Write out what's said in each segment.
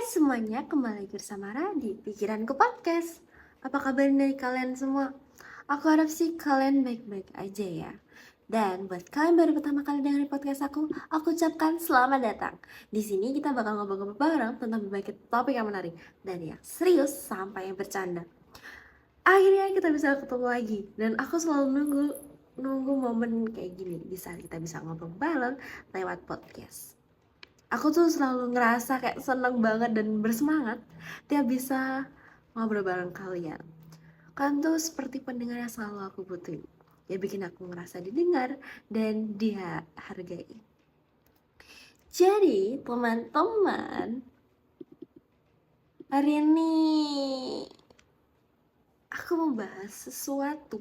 Semuanya, kembali lagi bersama Ra di Pikiranku Podcast. Apa kabar dari kalian semua? Aku harap sih kalian baik-baik aja ya. Dan buat kalian baru pertama kali dengerin podcast aku ucapkan selamat datang. Di sini kita bakal ngobrol-ngobrol bareng tentang berbagai topik yang menarik, dari yang serius sampai yang bercanda. Akhirnya kita bisa ketemu lagi, dan aku selalu nunggu momen kayak gini di saat kita bisa ngobrol bareng lewat podcast. Aku tuh selalu ngerasa kayak seneng banget dan bersemangat tiap bisa ngobrol bareng kalian. Kalian tuh seperti pendengar yang selalu aku butuhin. Ya bikin aku ngerasa didengar dan dia hargai. Jadi teman-teman, hari ini aku mau bahas sesuatu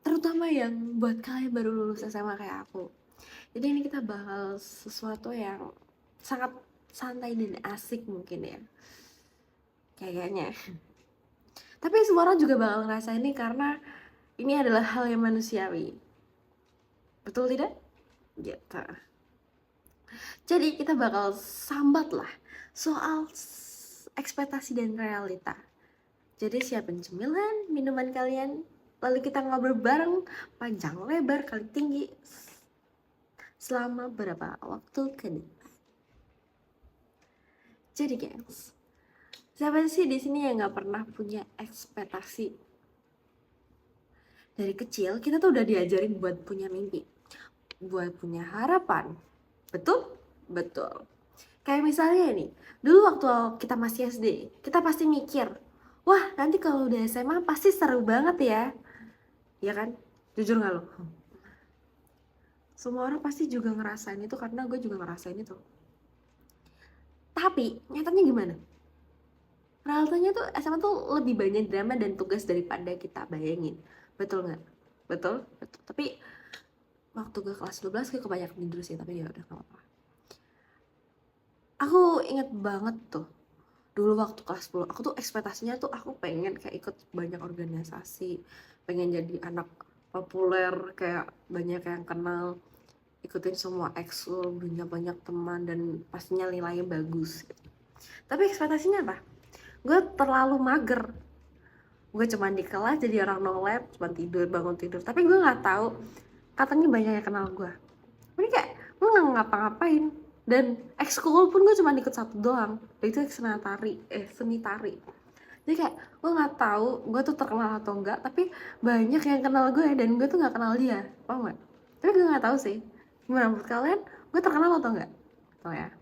terutama yang buat kalian baru lulus SMA kayak aku. Jadi ini kita bakal sesuatu yang sangat santai dan asik mungkin ya, kayaknya. Tapi semua orang juga bakal ngerasa ini karena ini adalah hal yang manusiawi. Betul tidak? Gitu. Jadi kita bakal sambat lah soal ekspektasi dan realita. Jadi siapin cemilan, minuman kalian, lalu kita ngobrol bareng panjang lebar kali tinggi selama beberapa waktu ke depan. Jadi gengs, siapa sih di sini yang nggak pernah punya ekspektasi? Dari kecil kita tuh udah diajarin buat punya mimpi, buat punya harapan. Betul? Betul. Kayak misalnya nih, dulu waktu kita masih SD, kita pasti mikir, wah nanti kalau udah SMA pasti seru banget ya. Ya kan? Jujur gak lo? Semua orang pasti juga ngerasain itu karena gue juga ngerasain itu. Tapi nyatanya gimana? Realitanya tuh SMA tuh lebih banyak drama dan tugas daripada kita bayangin. Betul nggak? Betul? Betul. Tapi waktu gue kelas 12 gue kebanyakan tidur sih, tapi ya udah gak apa-apa. Aku inget banget tuh, dulu waktu kelas 10, aku tuh ekspektasinya tuh aku pengen kayak ikut banyak organisasi, pengen jadi anak populer, kayak banyak yang kenal, ikutin semua ekskul, punya banyak teman, dan pastinya nilainya bagus gitu. Tapi ekspektasinya apa? Gue terlalu mager. Gue cuma di kelas jadi orang no lab, cuma tidur, bangun tidur. Tapi gue nggak tahu, katanya banyak yang kenal gue. Ini kayak gue nggak ngapa-ngapain. Dan ekskul pun gue cuma ikut satu doang, itu seni tari. Jadi kayak gue nggak tahu gue tuh terkenal atau enggak, tapi banyak yang kenal gue dan gue tuh nggak kenal dia, paham nggak? Tapi gue nggak tahu sih, gimana menurut kalian, gue terkenal atau enggak? Tuh ya.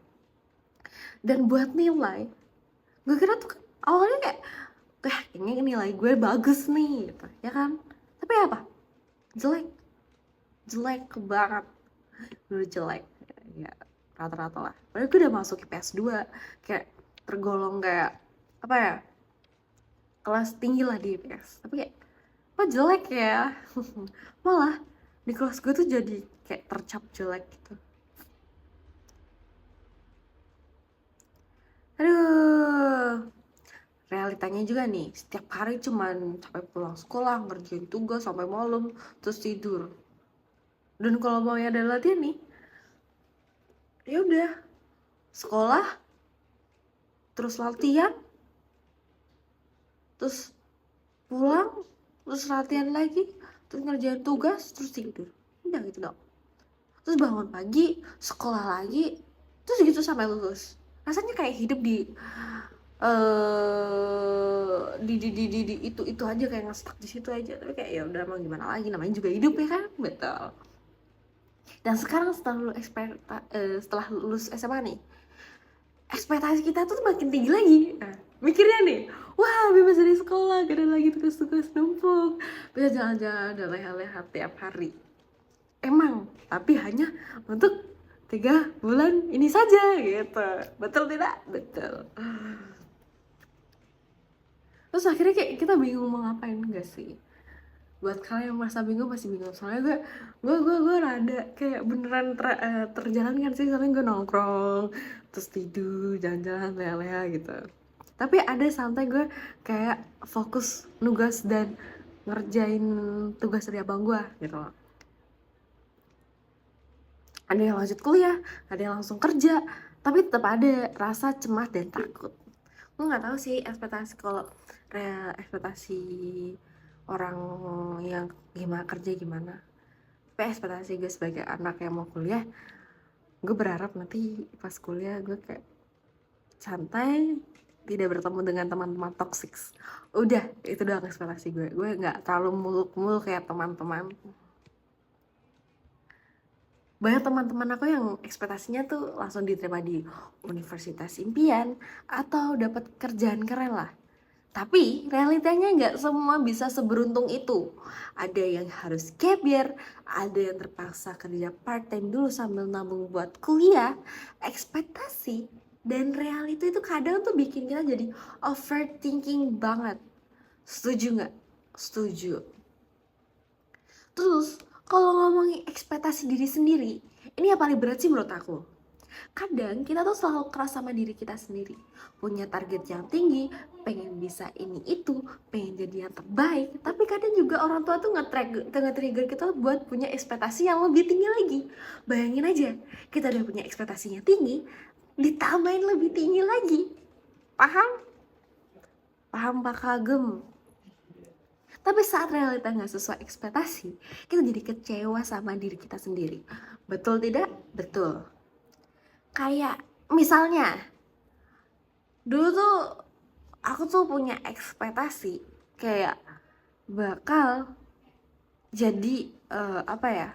Dan buat nilai, gue kira tuh awalnya kayak kayaknya nilai gue bagus nih gitu, ya kan? Tapi apa? Jelek banget. Dulu jelek ya, rata-rata lah. Padahal gue udah masuk IPS 2, kayak tergolong kayak apa ya, kelas tinggi lah di IPS. Tapi kayak kok jelek ya. Malah di kelas gue tuh jadi kayak tercap jelek gitu. Aduh, realitanya juga nih, setiap hari cuman sampai pulang sekolah, ngerjain tugas sampai malam, terus tidur. Dan kalau mau ada latihan nih, ya udah sekolah, terus latihan, terus pulang, terus latihan lagi, terus ngerjain tugas, terus tidur. Udah gitu dong. Terus bangun pagi, sekolah lagi, terus gitu sampai lulus. Rasanya kayak hidup di itu aja, kayak nge-stuck di situ aja. Tapi kayak ya udah, mau gimana lagi, namanya juga hidup ya kan. Betul. Dan sekarang setelah lulus SMA nih, ekspektasi kita tuh makin tinggi lagi. Nah, mikirnya nih, wah bebas dari sekolah, gak ada lagi tugas-tugas numpuk, bisa jalan-jalan dan leha-leha tiap hari. Emang, tapi hanya untuk 3 bulan ini saja gitu. Betul tidak? Betul. Terus akhirnya kayak kita bingung mau ngapain, gak sih? Buat kalian yang merasa bingung, pasti bingung. Soalnya gue rada kayak beneran terjalankan sih. Soalnya gue nongkrong, terus tidur, jalan-jalan, leha-leha gitu. Tapi ada santai gue kayak fokus nugas dan ngerjain tugas dari abang gue gitu loh. Ada yang lanjut kuliah, ada yang langsung kerja, tapi tetap ada rasa cemas dan takut. Gue nggak tahu sih ekspektasi kalau ekspektasi orang yang gimana kerja gimana, tapi ekspektasi gue sebagai anak yang mau kuliah, gue berharap nanti pas kuliah gue kayak santai, tidak bertemu dengan teman-teman toxic. Udah, itu doang ekspektasi gue nggak terlalu muluk-muluk kayak teman-teman. Banyak teman-teman aku yang ekspektasinya tuh langsung diterima di universitas impian atau dapat kerjaan keren lah. Tapi realitanya nggak semua bisa seberuntung itu. Ada yang harus gap year, ada yang terpaksa kerja part time dulu sambil nabung buat kuliah. Ekspektasi dan realita itu kadang tuh bikin kita jadi overthinking banget. Setuju nggak? Setuju. Terus kalau ngomongin ekspektasi diri sendiri, ini yang paling berat sih menurut aku. Kadang kita tuh selalu keras sama diri kita sendiri, punya target yang tinggi, pengen bisa ini itu, pengen jadi yang terbaik. Tapi kadang juga orang tua tuh nge-trigger kita buat punya ekspektasi yang lebih tinggi lagi. Bayangin aja, kita udah punya ekspektasinya tinggi, ditambahin lebih tinggi lagi. Paham? Paham Pak Kagem? Tapi saat realita nggak sesuai ekspektasi, kita jadi kecewa sama diri kita sendiri. Betul tidak? Betul. Kayak misalnya, dulu tuh aku tuh punya ekspektasi kayak bakal jadi apa ya,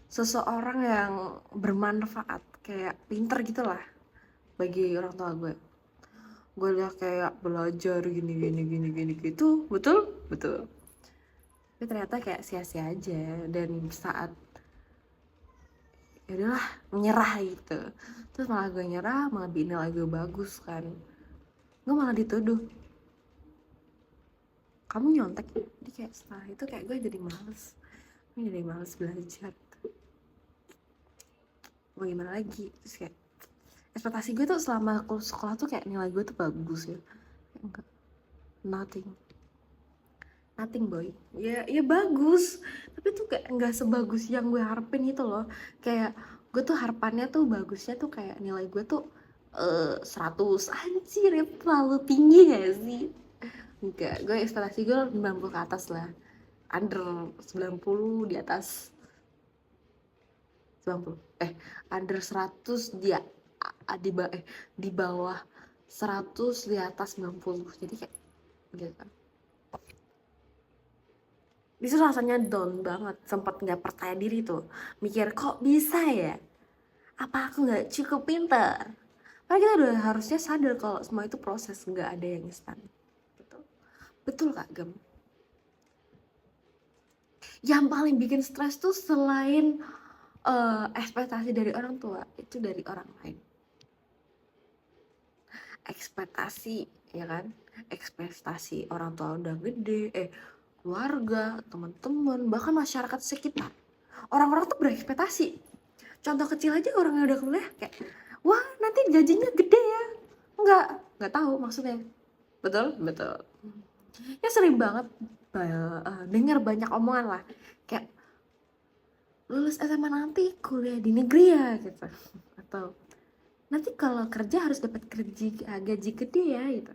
seseorang yang bermanfaat, kayak pinter gitu lah bagi orang tua gue. Gue lihat kayak belajar gini gitu, betul? Betul. Tapi ternyata kayak sia-sia aja, dan saat ya udahlah menyerah gitu, terus malah gue nyerah, malah nilai gue bagus kan, gue malah dituduh kamu nyontek. Jadi kayak setelah itu kayak gue jadi males belajar. Mau gimana lagi, terus kayak ekspektasi gue tuh selama aku sekolah tuh kayak nilai gue tuh bagus ya, enggak, nothing boy. Ya bagus, tapi tuh kayak nggak sebagus yang gue harapin itu loh. Kayak gue tuh harapannya tuh bagusnya tuh kayak nilai gue tuh 100. Anjir, itu terlalu tinggi gak sih? Enggak, gue ekspektasi gue 90 ke atas lah, under 90, di atas 90, under 100, dia di bawah 100, di atas 90. Jadi kayak gitu. Disitu rasanya down banget, sempat nggak percaya diri tuh, mikir kok bisa ya, apa aku nggak cukup pintar. Padahal kita udah harusnya sadar kalau semua itu proses, nggak ada yang instan gitu. Betul Kak Gem? Yang paling bikin stres tuh selain ekspektasi dari orang tua, itu dari orang lain. Ekspektasi, ya kan, ekspektasi orang tua udah gede, keluarga, teman-teman, bahkan masyarakat sekitar. Orang-orang tuh berekspektasi. Contoh kecil aja, orang yang udah kuliah kayak, wah nanti gajinya gede ya. Nggak tahu maksudnya. Betul? Betul. Ya sering banget dengar banyak omongan lah. Kayak, lulus SMA nanti kuliah di negeri ya gitu. Atau, nanti kalau kerja harus dapat gaji gede ya gitu.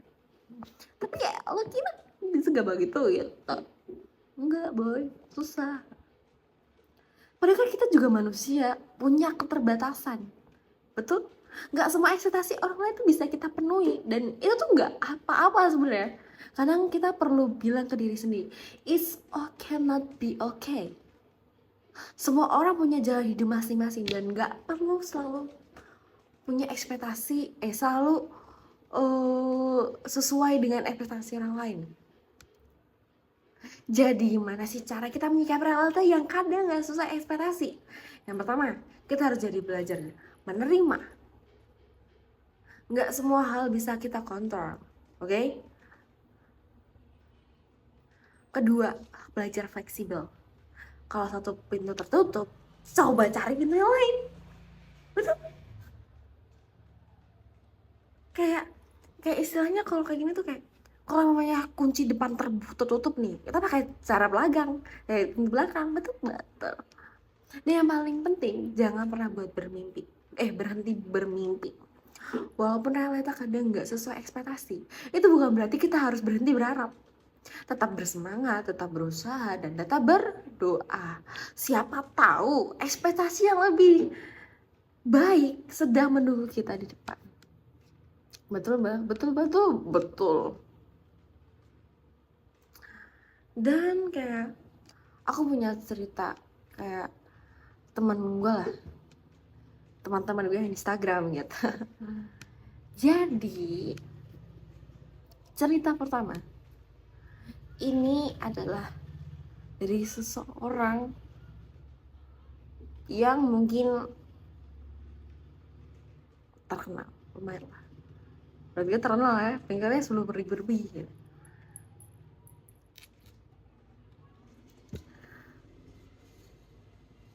Tapi ya lo kira bisa gak begitu gitu? Enggak boy, susah. Padahal kan kita juga manusia, punya keterbatasan. Betul? Gak semua ekspektasi orang lain tuh bisa kita penuhi, dan itu tuh gak apa-apa sebenarnya. Kadang kita perlu bilang ke diri sendiri, it's okay not be okay. Semua orang punya jalan hidup masing-masing, dan gak perlu selalu punya ekspektasi selalu sesuai dengan ekspektasi orang lain. Jadi gimana sih cara kita menyikapi realita yang kadang gak sesuai ekspektasi? Yang pertama, kita harus jadi belajar menerima. Gak semua hal bisa kita kontrol, oke? Kedua, belajar fleksibel. Kalau satu pintu tertutup, coba cari pintu yang lain. Betul? Kayak istilahnya kalau kayak gini tuh kayak, kalau namanya kunci depan tertutup nih, kita pakai cara belakang, belakang. Betul. Dan yang paling penting, jangan pernah buat bermimpi. berhenti bermimpi. Walaupun realita kadang nggak sesuai ekspektasi, itu bukan berarti kita harus berhenti berharap. Tetap bersemangat, tetap berusaha, dan tetap berdoa. Siapa tahu ekspektasi yang lebih baik sedang menunggu kita di depan. Betul, Mbak? Betul, betul, betul. Dan kayak aku punya cerita kayak teman gue lah, teman-teman gue yang Instagram gitu. Jadi cerita pertama ini adalah dari seseorang yang mungkin terkenal, lumayan lah. Berarti dia terkenal ya, pengikutnya 10.000 lebih gitu.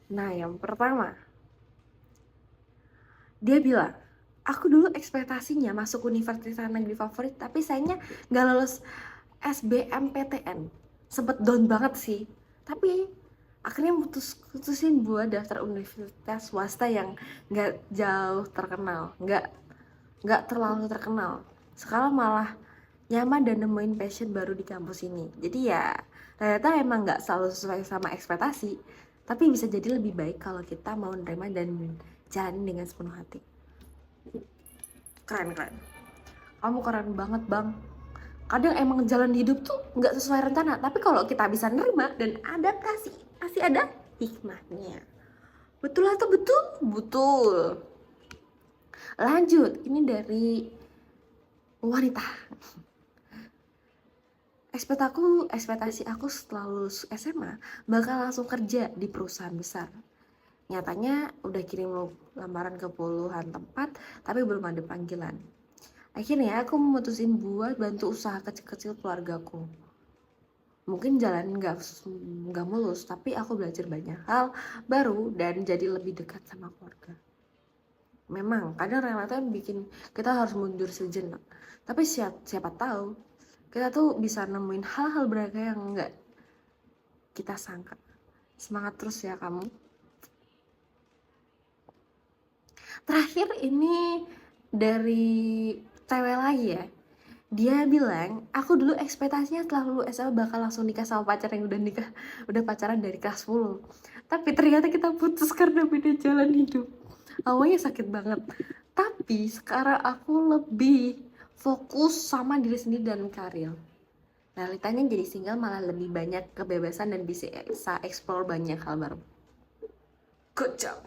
Nah, yang pertama, dia bilang, aku dulu ekspektasinya masuk universitas negeri favorit, tapi sayangnya nggak lolos SBMPTN. Sempet down banget sih, tapi akhirnya putusin buat daftar universitas swasta yang nggak jauh terkenal, nggak terlalu terkenal. Sekarang malah nyaman dan nemuin passion baru di kampus ini. Jadi ya ternyata emang nggak selalu sesuai sama ekspektasi, tapi bisa jadi lebih baik kalau kita mau menerima dan jalani dengan sepenuh hati. Keren. Kamu keren banget, Bang. Kadang emang jalan hidup tuh nggak sesuai rencana, tapi kalau kita bisa nerima dan adaptasi, pasti ada hikmahnya. Betul atau betul? Betul. Lanjut, ini dari wanita. Ekspektasi aku setelah lulus SMA bakal langsung kerja di perusahaan besar. Nyatanya udah kirim lamaran ke puluhan tempat, tapi belum ada panggilan. Akhirnya aku memutusin buat bantu usaha kecil-kecil keluargaku. Mungkin jalan nggak mulus, tapi aku belajar banyak hal baru dan jadi lebih dekat sama keluarga. Memang kadang realita bikin kita harus mundur sejenak, tapi siapa tahu kita tuh bisa nemuin hal-hal berharga yang nggak kita sangka. Semangat terus ya kamu. Terakhir ini dari cewek lagi ya. Dia bilang, aku dulu ekspektasinya setelah lulus SMA bakal langsung nikah sama pacar yang udah pacaran dari kelas 10. Tapi ternyata kita putus karena beda jalan hidup. Awalnya sakit banget. Tapi sekarang aku lebih fokus sama diri sendiri dan karir. Realitanya jadi single malah lebih banyak kebebasan dan bisa explore banyak hal baru. Good job.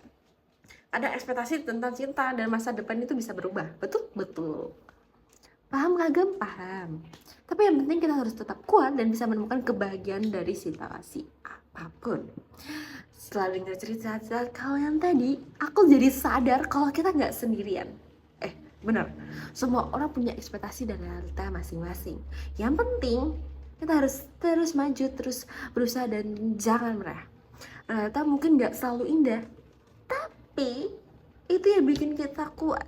Ada ekspektasi tentang cinta dan masa depan itu bisa berubah. Betul. Paham kagak? Paham. Tapi yang penting kita harus tetap kuat dan bisa menemukan kebahagiaan dari situasi apapun. Setelah dengar cerita-cerita kalian tadi, aku jadi sadar kalau kita nggak sendirian. Bener, semua orang punya ekspektasi dan realita masing-masing. Yang penting kita harus terus maju, terus berusaha dan jangan menyerah. Realita mungkin nggak selalu indah, tapi itu yang bikin kita kuat.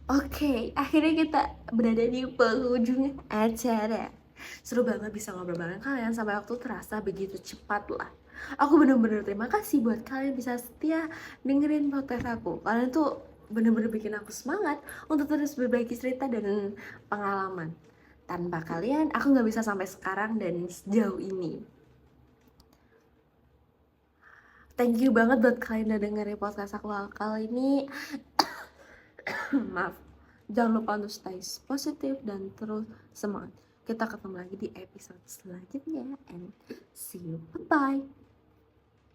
Oke, akhirnya kita berada di penghujung acara. Seru banget bisa ngobrol bareng kalian, sampai waktu terasa begitu cepat lah. Aku bener-bener terima kasih buat kalian bisa setia dengerin podcast aku. Kalian tuh bener-bener bikin aku semangat untuk terus berbagi cerita dan pengalaman. Tanpa kalian, aku gak bisa sampai sekarang dan sejauh ini. Thank you banget buat kalian udah dengerin podcast aku kali ini. Maaf. Jangan lupa untuk stay positif dan terus semangat. Kita ketemu lagi di episode selanjutnya and see you. Bye-bye.